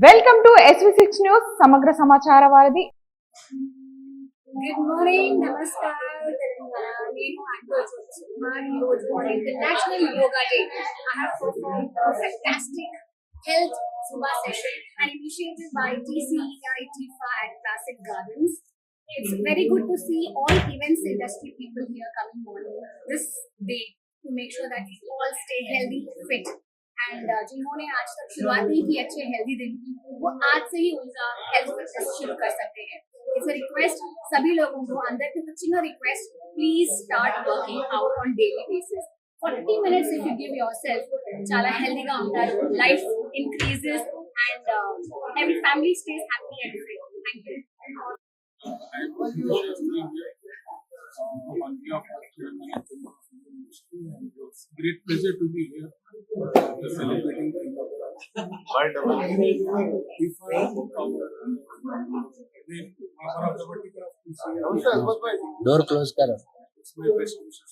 Welcome to SV6 news సమగ్ర సమాచార వారధి. గుడ్ మార్నింగ్, నమస్కారం తెలంగాణ. నేను international yoga day. I have performed a fantastic health Zumba session and initiated by TCEIT-FA at Classic Gardens. It's very good to see all events industry people here coming on this day to make sure that we all stay healthy, fit. And जिन्होंने आज तक शुरुआत नहीं की अच्छे healthy दिन की, वो आज से ही उनका हेल्थ फिटनेस शुरू कर सकते हैं. इट्स अ रिक्वेस्ट सभी लोगों को, अंदर से चिన్న request, please start working out on daily basis. 40 minutes if you give yourself, చాలా హెల్దీగా ఉంటారు, life increases and every family stays happy and free. Thank you. It's great pleasure to be here celebrating the world of door close karo. It's my best wishes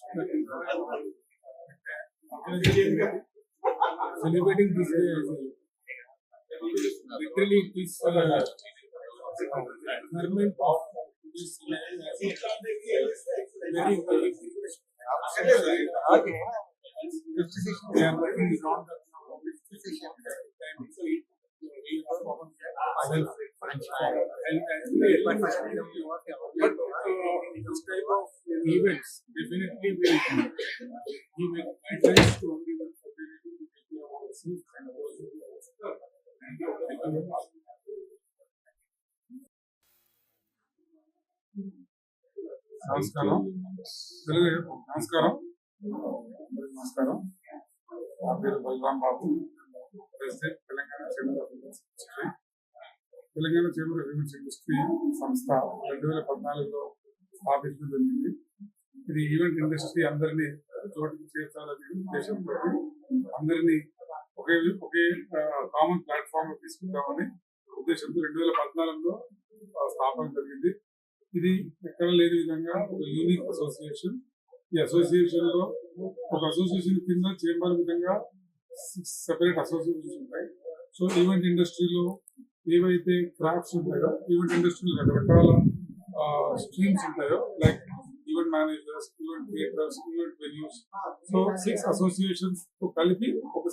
celebrating this day literally it is environment of this very okay. We are working around the this type of events definitely will give advice to everyone for them to take care of ourselves and నమస్కారం. నా పేరు Balaram Babu, president Telangana chamber of industry. Telangana chamber of industry సంస్థ 2014లో స్థాపించడం జరిగింది. ఇది event industry అందరినీ చోటుకి చేర్చాలనే ఉద్దేశంతో అందరినీ ఒకే కామన్ ప్లాట్ఫామ్ లో తీసుకుంటామని ఉద్దేశంతో 2014లో స్థాపన జరిగింది. ఇది ఎక్కడ లేని విధంగా ఒక యూనిక్ అసోసియేషన్. ఈ అసోసియేషన్ లో ఒక అసోసియేషన్ కింద చేంబర్ విధంగా 6 సెపరేట్ అసోసియేషన్స్ ఉంటాయి. సో ఈవెంట్ ఇండస్ట్రీలో ఏవైతే క్రాఫ్ట్స్ ఉంటాయో, ఈవెంట్ ఇండస్ట్రీలో రకరకాల స్ట్రీమ్స్ ఉంటాయో, like event managers, event creators, event venues. So 6 associations తో కలిపి ఒక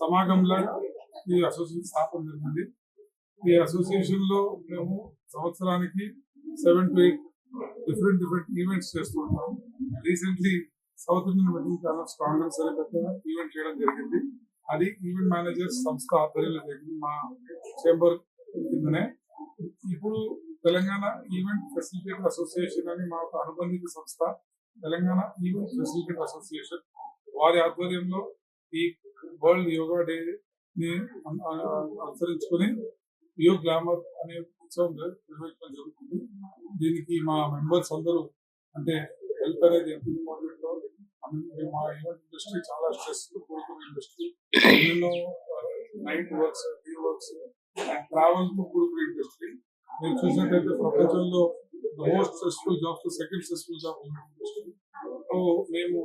సమాగంలా ఈ అసోసియేషన్ స్థాపన జరిగింది. ఈ అసోసియేషన్ లో మేము సంవత్సరానికి 7 to 8 డిఫరెంట్ ఈవెంట్స్ చేస్తూ ఉంటాం. Recently south Indian wedding planners Congress అనే పెద్ద ఈవెంట్ చేయడం జరిగింది. అది ఈవెంట్ మేనేజర్స్ సంస్థ ఆధ్వర్యంలో జరిగింది, మా చేంబర్ కిందనే. ఇప్పుడు తెలంగాణ ఈవెంట్ ఫెసిలిటేటర్ అసోసియేషన్ అని మా అనుబంధిత సంస్థ తెలంగాణ ఈవెంట్ ఫెసిలిటేటర్ అసోసియేషన్, వారి ఆధ్వర్యంలో ఈ వరల్డ్ యోగా డే ని అనుసరించుకొని యోగ్ గ్లామర్ అనే ఉత్సవం నిర్వహించడం జరుగుతుంది. దీనికి మా మెంబర్స్ అందరూ, అంటే హెల్త్ అనేది ఎంత ఇంపార్టెంట్, మా ఈవెంట్ ఇండస్ట్రీ చాలా స్ట్రెస్ కూడుకున్న ఇండస్ట్రీ, ఎన్నెన్నో night works, day works and travel తో కూడుకున్న ఇండస్ట్రీ. మీరు చూసినట్లయితే ప్రపంచంలో most stressful jobs, second stressful job event industry. So మేము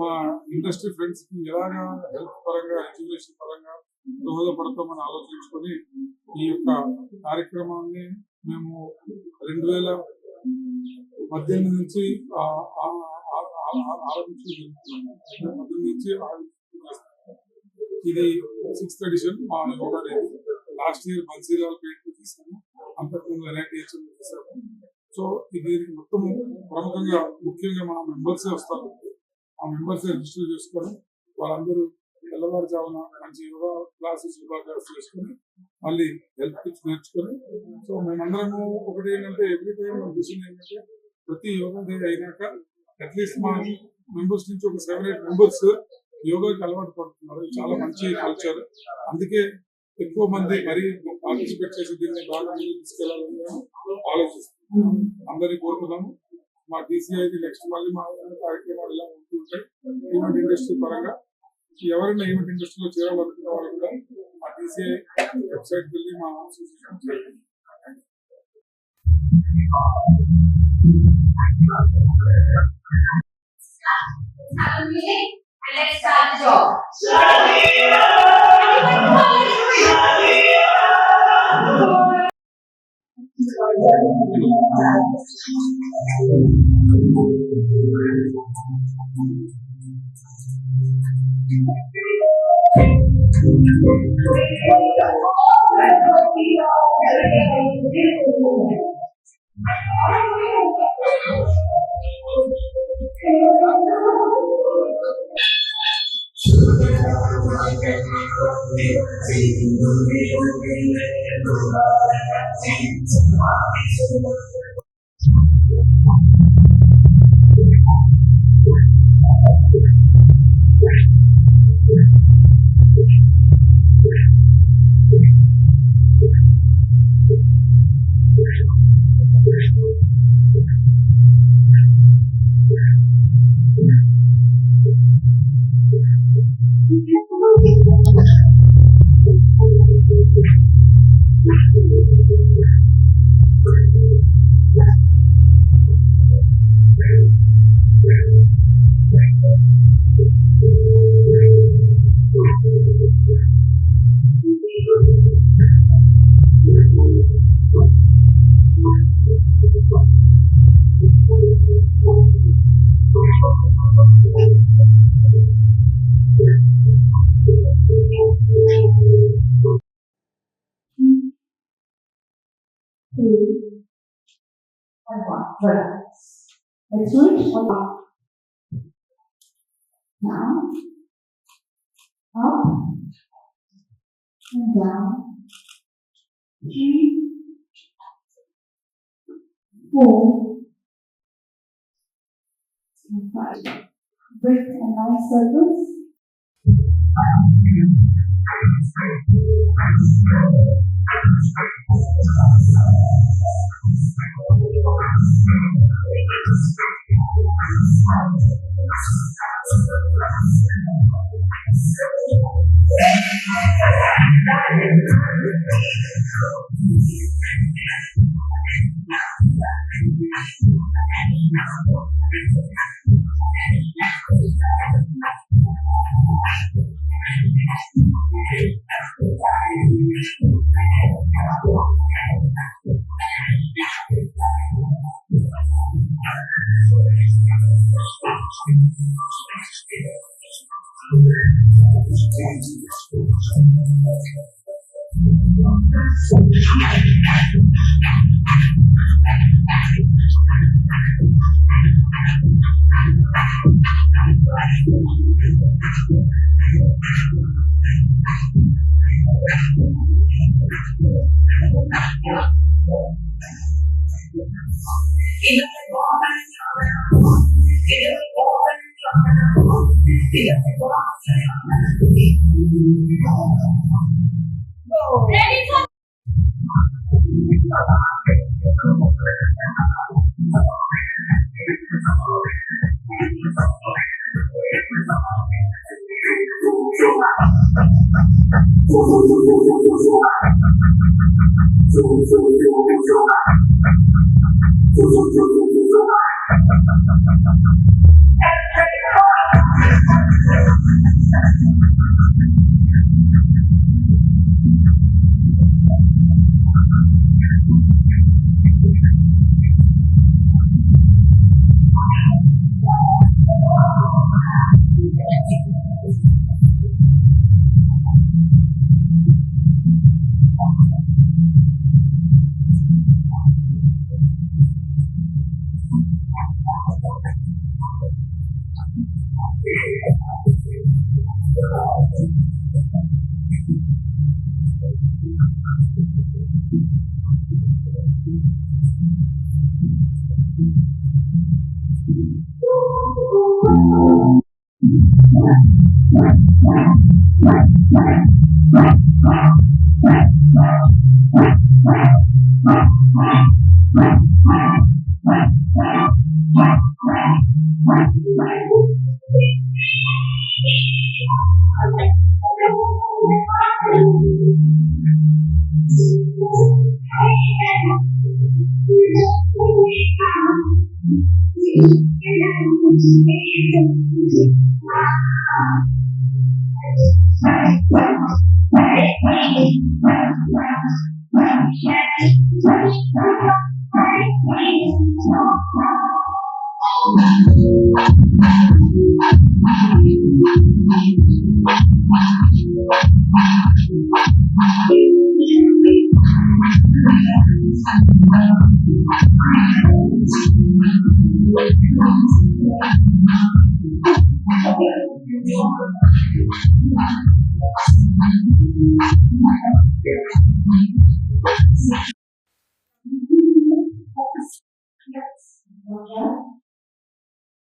మా ఇండస్ట్రీ ఫ్రెండ్స్ కి ఎలాగా హెల్త్ పరంగా, ఎడ్యుకేషన్ పరంగా దోహదపడతామని ఆలోచించుకొని ఈ యొక్క కార్యక్రమాన్ని మేము 2018 నుంచి ఇది 6th ఎడిషన్. మా yoga day last year Bansilalpet తీసాము, అంతకుముందు NITH తీసాము. సో ఇది మొత్తం ముఖ్యంగా మా మెంబర్సే వస్తారు. ఆ మెంబర్సే రిజిస్టర్ చేసుకొని వాళ్ళందరూ తెల్లవారుజామున మంచి యోగా క్లాసెస్ చేసుకొని మళ్ళీ హెల్త్ టిప్స్ నేర్చుకొని, సో మేమందరము ఒకటి ఏంటంటే ఎవ్రీ టైం డిసిషన్ ఏంటంటే ప్రతి యోగా డే అయినాక అట్లీస్ట్ మా మెంబర్స్ నుంచి ఒక 7-8 మెంబర్స్ యోగాకి అలవాటు పడుతున్నారు. ఇది చాలా మంచి కల్చర్. అందుకే ఎక్కువ మంది మరీ పార్టిసిపేట్ చేసి దీన్ని బాగా ముందుకు తీసుకెళ్లాలని ఆలోచిస్తున్నాం. అందరినీ కోరుతున్నాము. మా TCIT నెక్స్ట్ మళ్ళీ మా కార్యక్రమాలు ఇలా ఉంటుంటాయి. ఈవెంట్ ఇండస్ట్రీ పరంగా ఎవరైనా ఈవెంట్ ఇండస్ట్రీలో చేరాలనుకున్న వాళ్ళు కూడా మా TCI వెబ్సైట్ వెళ్ళి మా అసోసియేషన్ చేయండి. Let's start the job. Relax. Let's reach up. Now, up and down. 3, 4, and 5. Breathe a nice circles.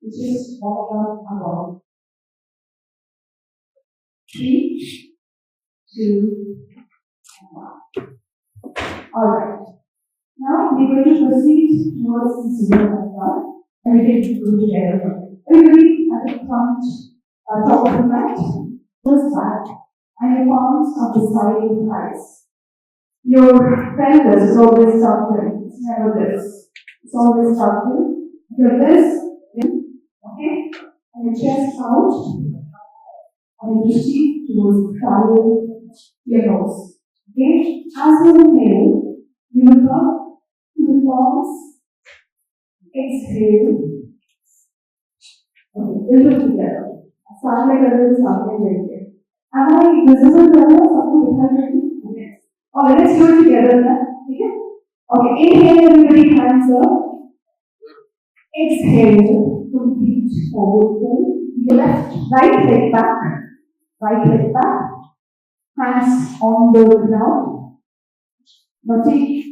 Which is all about 3, 2, 1. Alright. Now we're going to proceed towards the Suba Mantra and we can do together. Everybody at the front, top of the mat, just back, and your palms are beside your thighs. Your pelvis is always tucked in. It's never this. It's always tucked in. Your this in, okay? And your chest out. And your cheek towards the parallel to your nose. Okay? As you inhale, you will come to the palms. Exhale. Okay, we'll do it together. Start like a little something like this. Am I visible together? Something different? Yes. Okay, let's do it together then. Okay, inhale, everybody, hands up. Exhale, complete forward fold. Your left, right leg back. Right leg back. Hands on the ground. Now take